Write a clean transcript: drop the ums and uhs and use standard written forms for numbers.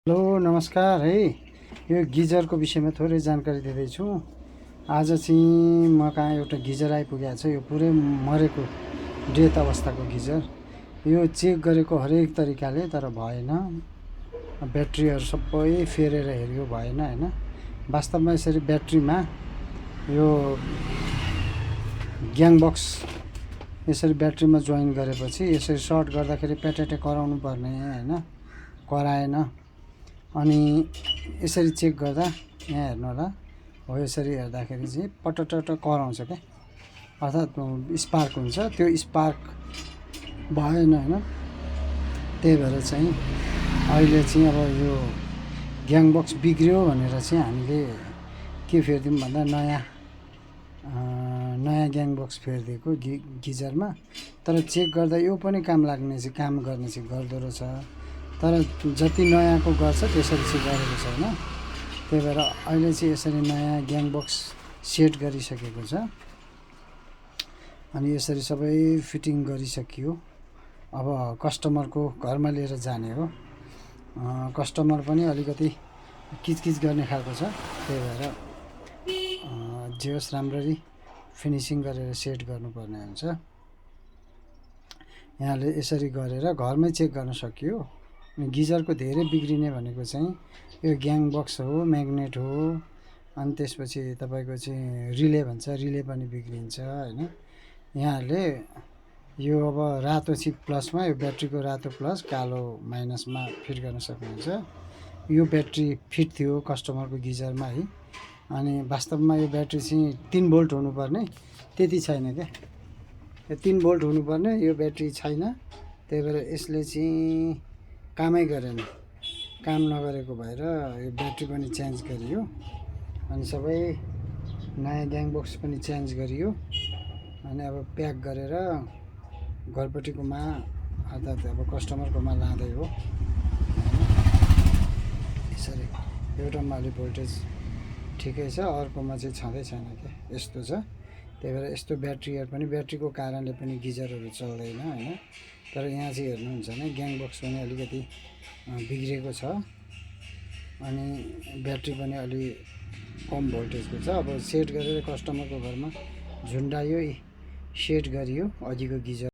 Hello नमस्कार है। यो गिजरको विषयमा थोरै जानकारी दिँदैछु। आज चाहिँ म कहाँ एउटा गिजर आइपुगेको छ। यो पुरै मरेको डेथ अवस्थाको गिजर। यो चेक गरेको हरेक तरिकाले तर भएन। ब्याट्रीहरू सबै फेरेर हेऱ्यो भएन हैन। वास्तवमा यसरी ब्याट्रीमा यो ग्याङ बक्स यसरी ब्याट्रीमा जोइन गरेपछि यसरी सर्ट गर्दाखेरि प्याटेटे कराउनु पर्ने हैन, कराएन। अनि यसरी चेक गर्दा यहाँ हेर्नु होला, हो यसरी हेर्दाखेरि चाहिँ पटटट कराउँछ क्या, अर्थात् स्पार्क हुन्छ। त्यो स्पार्क भएन हैन। त्यही भएर चाहिँ अहिले चाहिँ अब यो ग्याङ बक्स बिग्रियो भनेर चाहिँ हामीले के फेरिदिउँ भन्दा नयाँ ग्याङ बक्स फेरिदिएको गिजरमा। तर चेक गर्दा यो पनि काम गर्ने चाहिँ गर्दो रहेछ। तर जति नयाँको गर्छ त्यसरी चाहिँ गरेको छैन। त्यही भएर अहिले चाहिँ यसरी नयाँ ग्याङ बक्स सेट गरिसकेको छ। अनि यसरी सबै फिटिङ गरिसकियो। अब कस्टमरको घरमा लिएर जाने हो। कस्टमर पनि अलिकति किचकिच गर्ने खालको छ। त्यही भएर जे होस् राम्ररी फिनिसिङ गरेर सेट गर्नुपर्ने हुन्छ। यहाँले यसरी गरेर घरमै चेक गर्न सकियो। गिजरको धेरै बिग्रिने भनेको चाहिँ यो ग्याङ बक्स हो, म्याग्नेट हो। अनि त्यसपछि तपाईँको चाहिँ रिले भन्छ, रिले पनि बिग्रिन्छ हैन। यहाँहरूले यो अब रातो चिप प्लसमा, यो ब्याट्रीको रातो प्लस कालो माइनसमा फिट गर्न सक्नुहुन्छ। यो ब्याट्री फिट थियो कस्टमरको गिजरमा है। अनि वास्तवमा यो ब्याट्री चाहिँ 3 भोल्ट हुनुपर्ने, त्यति छैन क्या। यो 3 भोल्ट हुनुपर्ने यो ब्याट्री छैन। त्यही भएर यसले चाहिँ कामै गरेन। काम नगरेको भएर यो ब्याट्री पनि चेन्ज गरियो। अनि सबै नयाँ ग्याङ बक्स पनि चेन्ज गरियो। अनि अब प्याक गरेर घरपट्टिकोमा अर्थात् अब कस्टमरकोमा लाँदै हो। यसरी एउटामा अलि भोल्टेज ठिकै छ, अर्कोमा चाहिँ छँदै छैन क्या, यस्तो छ। त्यही भएर यस्तो ब्याट्रीहरू पनि, ब्याट्रीको कारणले पनि गिजरहरू चल्दैन हैन। तर यहाँ चाहिँ हेर्नुहुन्छ भने ग्याङ बक्स पनि अलिकति बिग्रेको छ। अनि ब्याट्री पनि अलि कम भोल्टेजको छ। अब सेट गरेर कस्टमरको घरमा झुन्डायो, सेट गरियो अघिको गिजर।